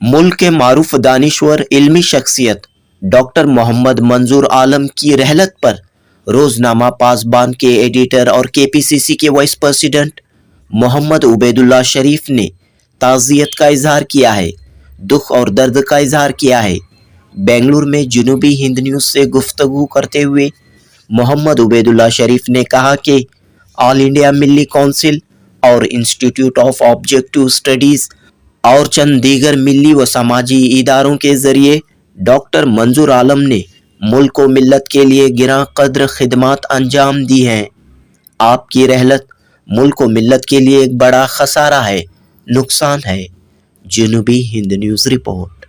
मुल्क के मारूफ दानिश्वर इल्मी शख्सियत डॉक्टर मोहम्मद मंजूर आलम की रहलत पर रोजनामा पासबान के एडिटर और केपीसीसी के वाइस प्रेसिडेंट मोहम्मद उबैदुल्लाह शरीफ ने ताज़ियत का इजहार किया है, दुख और दर्द का इजहार किया है। बेंगलुरु में जनूबी हिंद न्यूज़ से गुफ्तगू करते हुए मोहम्मद उबैदुल्लाह शरीफ ने कहा कि ऑल इंडिया मिल्ली काउंसिल और इंस्टीट्यूट ऑफ ऑब्जेक्टिव स्टडीज़ और चंद दीगर मिली व समाजी इदारों के ज़रिए डॉक्टर मंजूर आलम ने मुल्क व मिल्लत के लिए गिरां कद्र खिदमात अंजाम दी हैं। आपकी रहलत मुल्क व मिल्लत के लिए एक बड़ा खसारा है, नुकसान है। जनूबी हिंद न्यूज़ रिपोर्ट।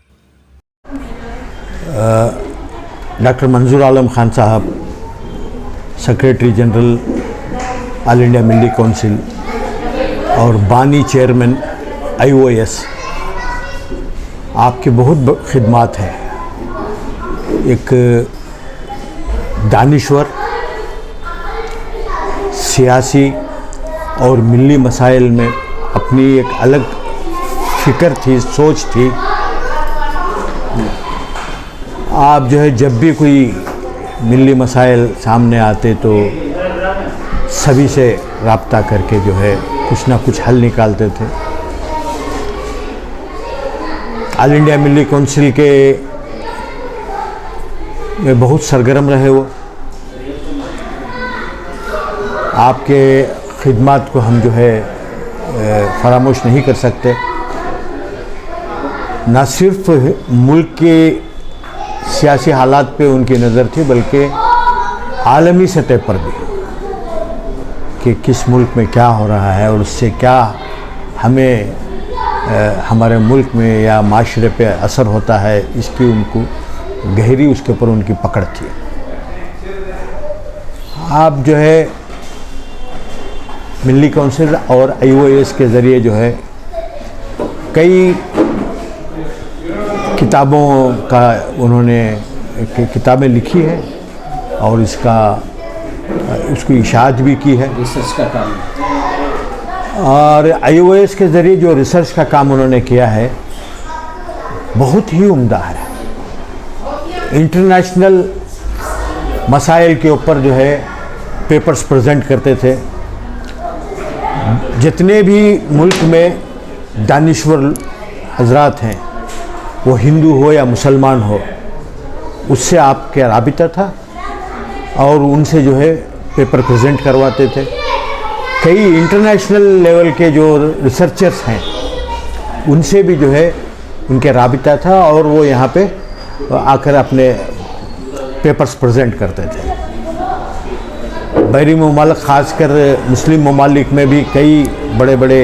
डॉक्टर मंजूर आलम खान साहब, सेक्रेटरी जनरल ऑल इंडिया मिल्ली काउंसिल और बानी चेयरमैन IOS, आपकी बहुत खिदमात है। एक दानिश्वर, सियासी और मिली मसाइल में अपनी एक अलग फ़िक्र थी, सोच थी। आप जो है जब भी कोई मिली मसाइल सामने आते तो सभी से राब्ता करके जो है कुछ ना कुछ हल निकालते थे। ऑल इंडिया मिल्ली काउंसिल के में बहुत सरगर्म रहे वो। आपके खिदमात को हम जो है फरामोश नहीं कर सकते। न सिर्फ मुल्क के सियासी हालात पे उनकी नज़र थी, बल्कि आलमी सतह पर भी कि किस मुल्क में क्या हो रहा है और उससे क्या हमें हमारे मुल्क में या माशरे पे असर होता है, इसकी उनको गहरी उसके ऊपर उनकी पकड़ थी। आप जो है मिल्ली काउंसिल और IOS के ज़रिए जो है कई किताबों का उन्होंने किताबें लिखी है और उसकी इशाअत भी की है। रिसर्च का काम और IOS के ज़रिए जो रिसर्च का काम उन्होंने किया है बहुत ही उम्दा है। इंटरनेशनल मसाइल के ऊपर जो है पेपर्स प्रेजेंट करते थे। जितने भी मुल्क में दानिश्वर हजरात हैं, वो हिंदू हो या मुसलमान हो, उससे आपके राबिता था और उनसे जो है पेपर प्रेजेंट करवाते थे। कई इंटरनेशनल लेवल के जो रिसर्चर्स हैं उनसे भी जो है उनके राबिता था और वो यहाँ पे आकर अपने पेपर्स प्रेजेंट करते थे। बैरी ममालिक, ख़ासकर मुस्लिम ममालिक में भी कई बड़े बड़े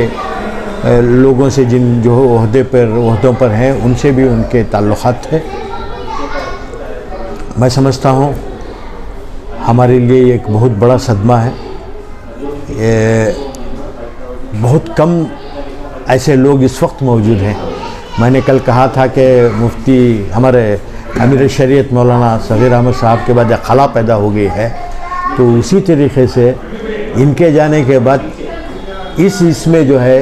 लोगों से जिन जो ओहदों पर हैं उनसे भी उनके ताल्लुक़ात थे। मैं समझता हूँ हमारे लिए एक बहुत बड़ा सदमा है। बहुत कम ऐसे लोग इस वक्त मौजूद हैं। मैंने कल कहा था कि मुफ्ती हमारे अमीर शरीयत मौलाना सग़ीर अहमद साहब के बाद एक खला पैदा हो गई है, तो उसी तरीक़े से इनके जाने के बाद इसमें जो है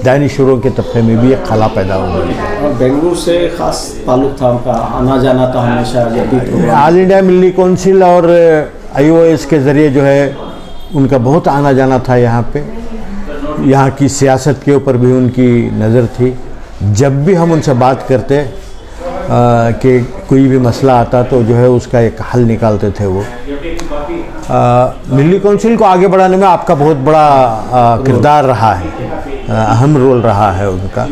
दानिश्वरों के तबके में भी एक खला पैदा हो गई है। और बेंगलुरु से ख़ास ताल्लुक़ था उनका, आना जाना था हमेशा। जब भी ऑल इंडिया मिल्ली काउंसिल और IOS के ज़रिए जो है उनका बहुत आना जाना था यहाँ पे। यहाँ की सियासत के ऊपर भी उनकी नज़र थी। जब भी हम उनसे बात करते कि कोई भी मसला आता तो जो है उसका एक हल निकालते थे वो। मिल्ली काउंसिल को आगे बढ़ाने में आपका बहुत बड़ा किरदार रहा है, अहम रोल रहा है उनका।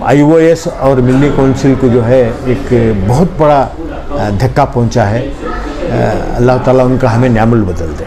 IOS और मिल्ली काउंसिल को जो है एक बहुत बड़ा धक्का पहुंचा है। अल्लाह ताला उनका हमें न्यामुल बदल दे।